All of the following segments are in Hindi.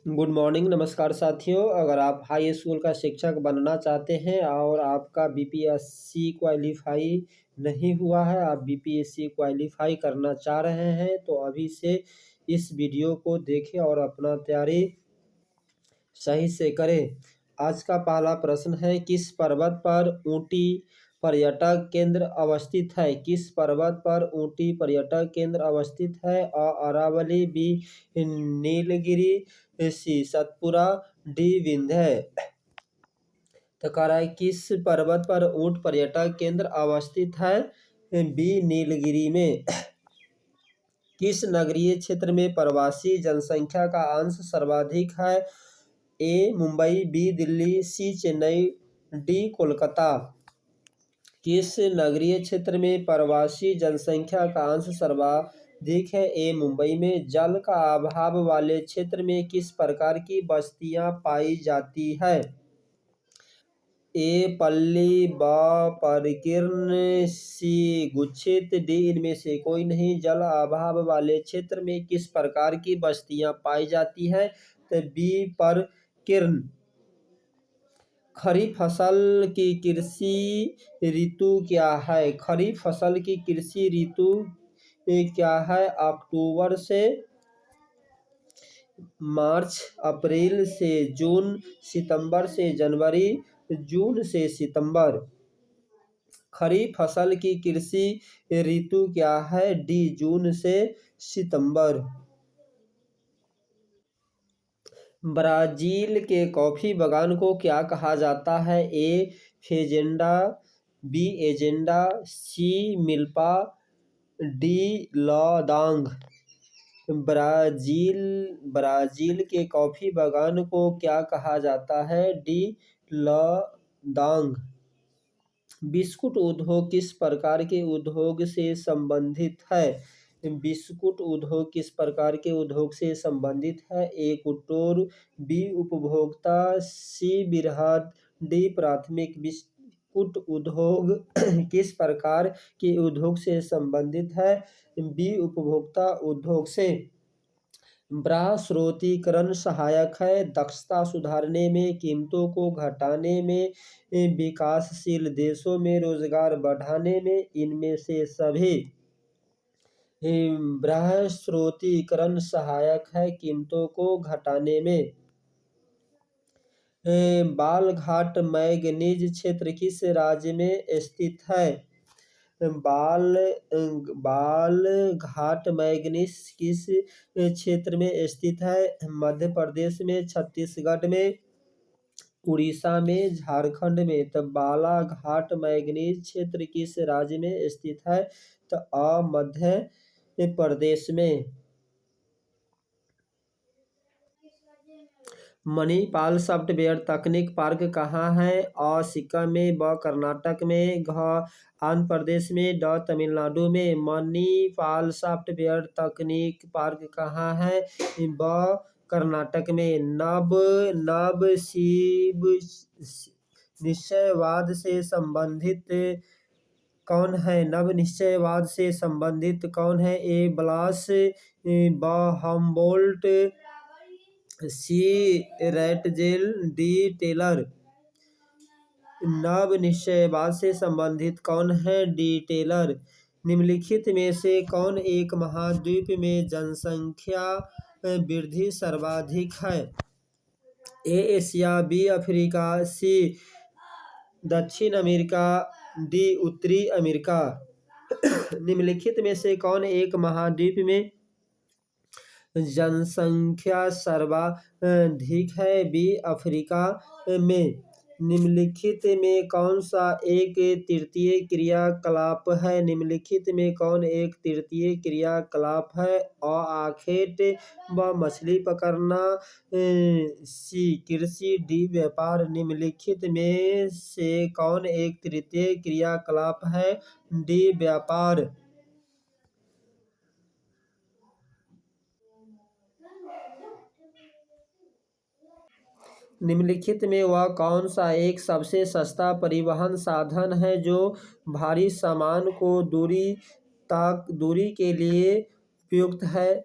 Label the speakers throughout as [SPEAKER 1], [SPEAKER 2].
[SPEAKER 1] गुड मॉर्निंग, नमस्कार साथियों। अगर आप हाई स्कूल का शिक्षक बनना चाहते हैं और आपका बीपीएससी क्वालिफाई नहीं हुआ है, आप बीपीएससी क्वालिफाई करना चाह रहे हैं, तो अभी से इस वीडियो को देखें और अपना तैयारी सही से करें। आज का पहला प्रश्न है, किस पर्वत पर ऊटी पर्यटक केंद्र अवस्थित है? किस पर्वत पर ऊटी पर्यटक केंद्र अवस्थित है? अ अरावली, बी नीलगिरी, सी सतपुरा, डी विंध्य। तो कह रहा है किस पर्वत पर ऊंट पर्यटक केंद्र अवस्थित है? बी नीलगिरी में। किस नगरीय क्षेत्र में प्रवासी जनसंख्या का अंश सर्वाधिक है? ए मुंबई, बी दिल्ली, सी चेन्नई, डी कोलकाता। किस नगरीय क्षेत्र में प्रवासी जनसंख्या का अंश सर्वाधिक है? ए मुंबई में। जल का अभाव वाले क्षेत्र में किस प्रकार की बस्तियां पाई जाती है? ए पल्ली, ब परकीर्न, सी गुच्छित, डी इनमें से कोई नहीं। जल अभाव वाले क्षेत्र में किस प्रकार की बस्तियां पाई जाती है? तो बी परकीर्न। खरीफ फसल की कृषि ऋतु क्या है? खरीफ फसल की कृषि ऋतु क्या है? अक्टूबर से मार्च, अप्रैल से जून, सितंबर से जनवरी, जून से सितंबर। खरीफ फसल की कृषि ऋतु क्या है? डी जून से सितंबर। ब्राज़ील के कॉफ़ी बागान को क्या कहा जाता है? ए फेजेंडा, बी एजेंडा, सी मिल्पा, डी लॉदांग। ब्राज़ील के कॉफ़ी बागान को क्या कहा जाता है? डी लॉदांग। बिस्कुट उद्योग किस प्रकार के उद्योग से संबंधित है? बिस्कुट उद्योग किस प्रकार के उद्योग से संबंधित है? ए कुटीर, बी उपभोक्ता, सी वृहद, डी प्राथमिक। बिस्कुट उद्योग किस प्रकार के उद्योग से संबंधित है? बी उपभोक्ता उद्योग से। ब्रास्रोतीकरण सहायक है, दक्षता सुधारने में, कीमतों को घटाने में, विकासशील देशों में रोजगार बढ़ाने में, इनमें से सभी। ब्रास्रोतीकरण सहायक है, कीमतों को घटाने में। बालघाट मैंगनीज क्षेत्र किस राज्य में स्थित है? बालघाट मैंगनीज किस क्षेत्र में स्थित है? मध्य प्रदेश में, छत्तीसगढ़ में, उड़ीसा में, झारखंड में। तो बालाघाट मैंगनीज क्षेत्र किस राज्य में स्थित है? तो मध्य प्रदेश में। मणिपाल सॉफ्टवेयर तकनीक पार्क कहाँ है? अ सिक्किम में, ब कर्नाटक में, घ आंध्र प्रदेश में, ड तमिलनाडु में। मणिपाल सॉफ्टवेयर तकनीक पार्क कहाँ है? ब कर्नाटक में। नव शिव निश्चयवाद से संबंधित कौन है? नव निश्चयवाद से संबंधित कौन है? ए ब्लास, ब हम्बोल्ट, सी रैटजेल, डी टेलर। नव निश्चयवाद से संबंधित कौन है? D Taylor. निम्नलिखित में से कौन एक महाद्वीप में जनसंख्या वृद्धि सर्वाधिक है? ए एशिया, बी अफ्रीका, सी दक्षिण अमेरिका, डी उत्तरी अमेरिका। निम्नलिखित में से कौन एक महाद्वीप में जनसंख्या सर्वाधिक है? बी अफ्रीका में। निम्नलिखित में कौन सा एक तृतीय क्रियाकलाप है? निम्नलिखित में कौन एक तृतीय क्रियाकलाप है? अ आखेट, ब मछली पकड़ना, सी कृषि, डी व्यापार। निम्नलिखित में से कौन एक तृतीय क्रियाकलाप है? डी व्यापार। निम्नलिखित में वह कौन सा एक सबसे सस्ता परिवहन साधन है जो भारी सामान को दूरी के लिए उपयुक्त है?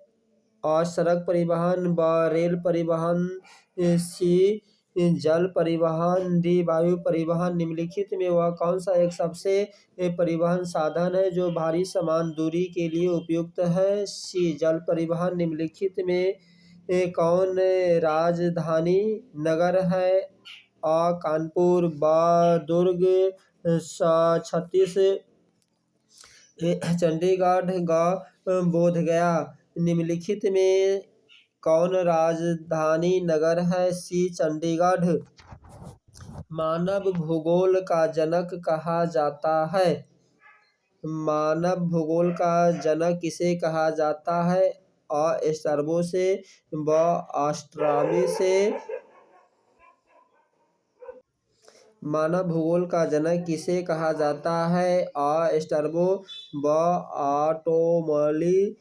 [SPEAKER 1] और सड़क परिवहन, ब रेल परिवहन, सी जल परिवहन, डी वायु परिवहन। निम्नलिखित में वह कौन सा एक सबसे परिवहन साधन है जो भारी सामान दूरी के लिए उपयुक्त है? सी जल परिवहन। निम्नलिखित में कौन राजधानी नगर है? अ कानपुर, ब दुर्ग, छत्तीस चंडीगढ़, ग बोधगया। निम्नलिखित में कौन राजधानी नगर है? सी चंडीगढ़। मानव भूगोल का जनक कहा जाता है? मानव भूगोल का जनक किसे कहा जाता है? अ स्ट्रैबो से, ब एस्ट्रोनॉमी से। मानव भूगोल का जनक किसे कहा जाता है? अ स्ट्रैबो, ब ऑटोमली,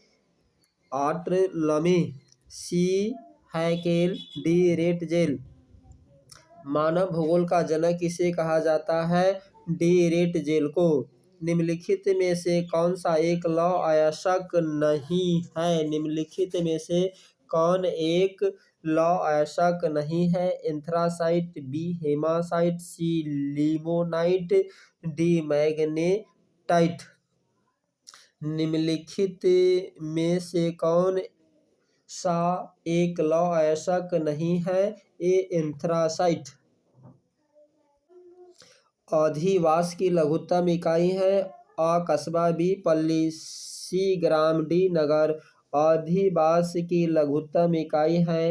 [SPEAKER 1] सी हैकेल, डी रेटजेल। मानव भूगोल का जनक किसे कहा जाता है? डी रेटजेल को। निम्नलिखित में से कौन सा एक लौह अयस्क नहीं है? निम्नलिखित में से कौन एक लौह अयस्क नहीं है? एंथ्रासाइट, बी हेमासाइट, सी लिमोनाइट, डी मैग्नेटाइट। निम्नलिखित में से कौन सा एक लौह अयस्क नहीं है? ए एंथ्रासाइट। अधिवास की लघुत्तम इकाई है? अ कस्बा, बी पल्ली, सी ग्राम, डी नगर। अधिवास की लघुत्तम इकाई है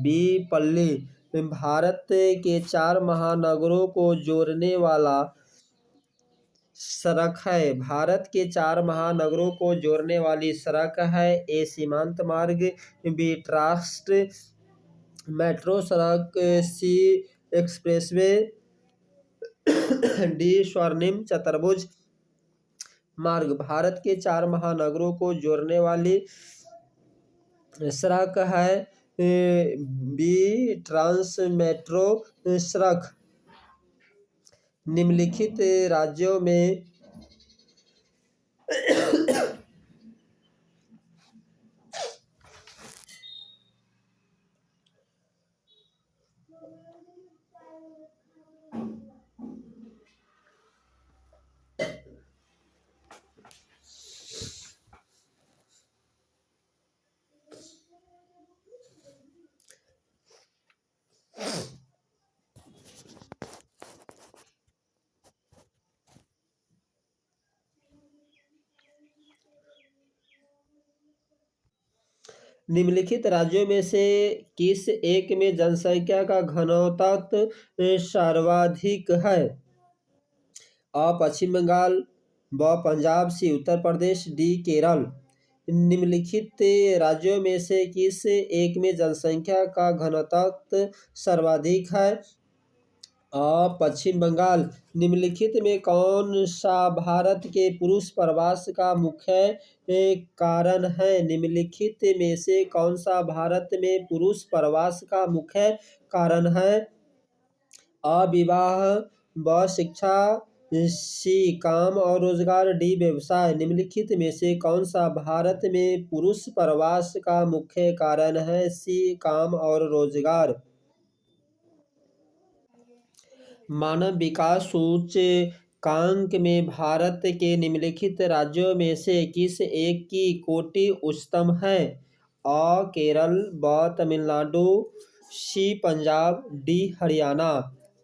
[SPEAKER 1] बी पल्ली। भारत के 4 महानगरों को जोड़ने वाला सड़क है? भारत के 4 महानगरों को जोड़ने वाली सड़क है? ए सीमांत मार्ग, बी ट्रांस्ट मेट्रो सड़क, सी एक्सप्रेसवे, डी स्वर्णिम चतुर्भुज मार्ग। भारत के 4 महानगरों को जोड़ने वाली सड़क है बी ट्रांस मेट्रो सड़क। निम्नलिखित राज्यों में निम्नलिखित राज्यों में से किस एक में जनसंख्या का घनत्व सर्वाधिक है? अ पश्चिम बंगाल, ब पंजाब, सी उत्तर प्रदेश, डी केरल। निम्नलिखित राज्यों में से किस एक में जनसंख्या का घनत्व सर्वाधिक है? अ पश्चिम बंगाल। निम्नलिखित में कौन सा भारत के पुरुष प्रवास का मुख्य कारण है? निम्नलिखित में से कौन सा भारत में पुरुष प्रवास का मुख्य कारण है? अ विवाह, ब शिक्षा, सी काम और रोजगार, डी व्यवसाय। निम्नलिखित में से कौन सा भारत में पुरुष प्रवास का मुख्य कारण है? सी काम और रोजगार। मानव विकास सूचकांक में भारत के निम्नलिखित राज्यों में से किस एक की कोटि उच्चतम है? अ केरल, ब तमिलनाडु, सी पंजाब, डी हरियाणा।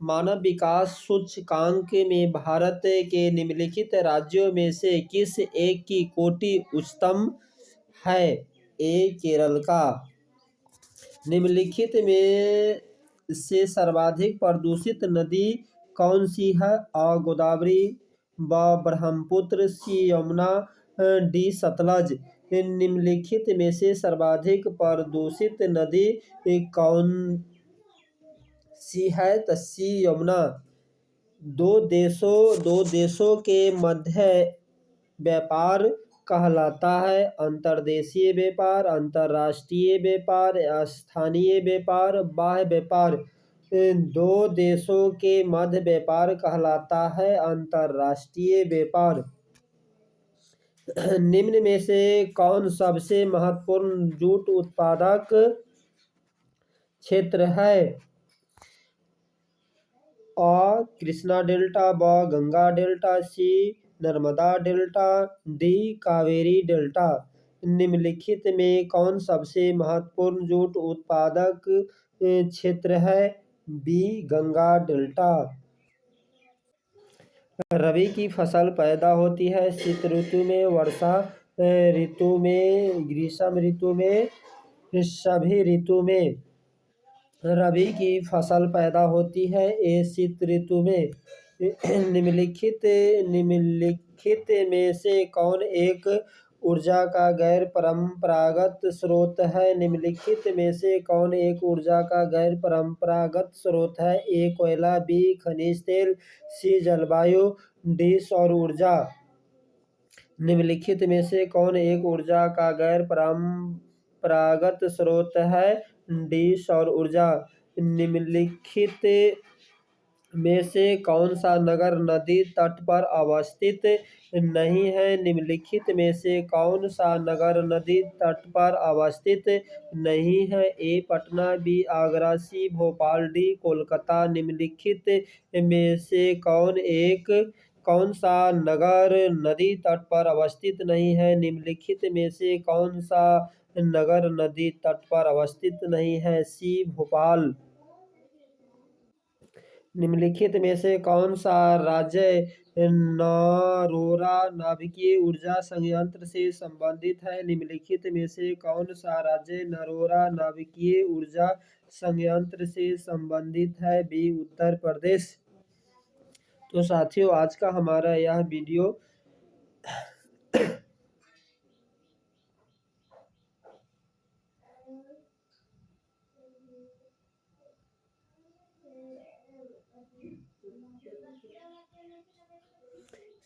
[SPEAKER 1] मानव विकास सूचकांक में भारत के निम्नलिखित राज्यों में से किस एक की कोटि उच्चतम है? ए केरल का। निम्नलिखित में से सर्वाधिक प्रदूषित नदी कौन सी है? अ गोदावरी, ब ब्रह्मपुत्र, सी यमुना, डी सतलज। निम्नलिखित में से सर्वाधिक प्रदूषित नदी कौन सी है? तो सी यमुना। दो देशों के मध्य व्यापार कहलाता है अंतर्देशीय व्यापार, अंतर्राष्ट्रीय व्यापार, स्थानीय व्यापार, बाह्य व्यापार। दो देशों के मध्य व्यापार कहलाता है अंतर्राष्ट्रीय व्यापार। निम्न में से कौन सबसे महत्वपूर्ण जूट उत्पादक क्षेत्र है? अ कृष्णा डेल्टा, ब Ganga delta, C Narmada delta, D Kaveri delta. निम्नलिखित में कौन सबसे महत्वपूर्ण जूट उत्पादक क्षेत्र है? B Ganga delta. रबी की फसल पैदा होती है शीत ऋतु में, वर्षा ऋतु में, ग्रीष्म ऋतु में, सभी ऋतु में। रबी की फसल पैदा होती है शीत ऋतु में। निम्नलिखित निम्नलिखित में से कौन एक ऊर्जा का गैर परंपरागत स्रोत है? निम्नलिखित में से कौन एक ऊर्जा का गैर परंपरागत स्रोत है? ए कोयला, बी खनिज तेल, सी जलवायु, डी सौर ऊर्जा। निम्नलिखित में से कौन एक ऊर्जा का गैर परंपरागत स्रोत है? डी सौर ऊर्जा। निम्नलिखित में से कौन सा नगर नदी तट पर अवस्थित नहीं है? निम्नलिखित में से कौन सा नगर नदी तट पर अवस्थित नहीं है? ए पटना, बी आगरा, सी भोपाल, डी कोलकाता। निम्नलिखित में से कौन सा नगर नदी तट पर अवस्थित नहीं है? निम्नलिखित में से कौन सा नगर नदी तट पर अवस्थित नहीं है? सी भोपाल। निम्नलिखित में से कौन सा राज्य नरोरा नाभिकीय ऊर्जा संयंत्र से संबंधित है? निम्नलिखित में से कौन सा राज्य नरोरा नाभिकीय ऊर्जा संयंत्र से संबंधित है? बी उत्तर प्रदेश। तो साथियों, आज का हमारा यह वीडियो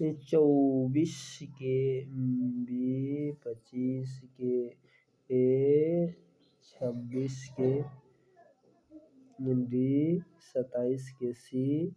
[SPEAKER 1] ये 24 के बी, 25 के ए, 26 के डी, 27 के सी,